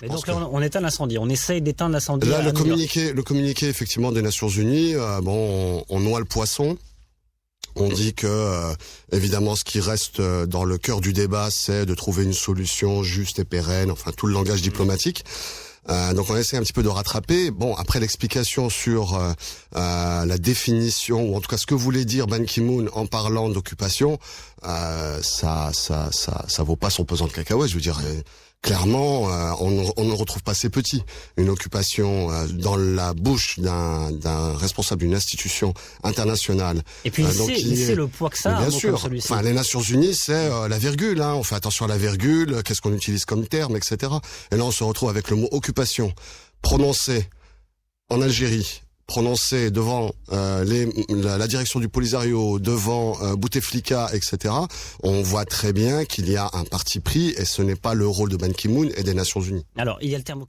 Et donc là, on éteint l'incendie, on essaye d'éteindre l'incendie. Là, le communiqué effectivement des Nations Unies, on noie le poisson. On dit que, évidemment, ce qui reste dans le cœur du débat, c'est de trouver une solution juste et pérenne, enfin tout le langage diplomatique. Donc on essaie un petit peu de rattraper. Bon, après l'explication sur la définition, ou en tout cas ce que voulait dire Ban Ki-moon en parlant d'occupation, ça vaut pas son pesant de cacahuètes. Je veux dire, clairement, on ne retrouve pas ces petits. Une occupation dans la bouche d'un responsable d'une institution internationale. Et puis il sait le poids que ça a, bien sûr. Comme celui-ci. Enfin, les Nations Unies, c'est la virgule. On fait attention à la virgule. Qu'est-ce qu'on utilise comme terme, etc. Et là, on se retrouve avec le mot occupation prononcé en Algérie, prononcé devant la direction du Polisario, devant Bouteflika, etc. On voit très bien qu'il y a un parti pris et ce n'est pas le rôle de Ban Ki-moon et des Nations Unies. Alors, il y a le terme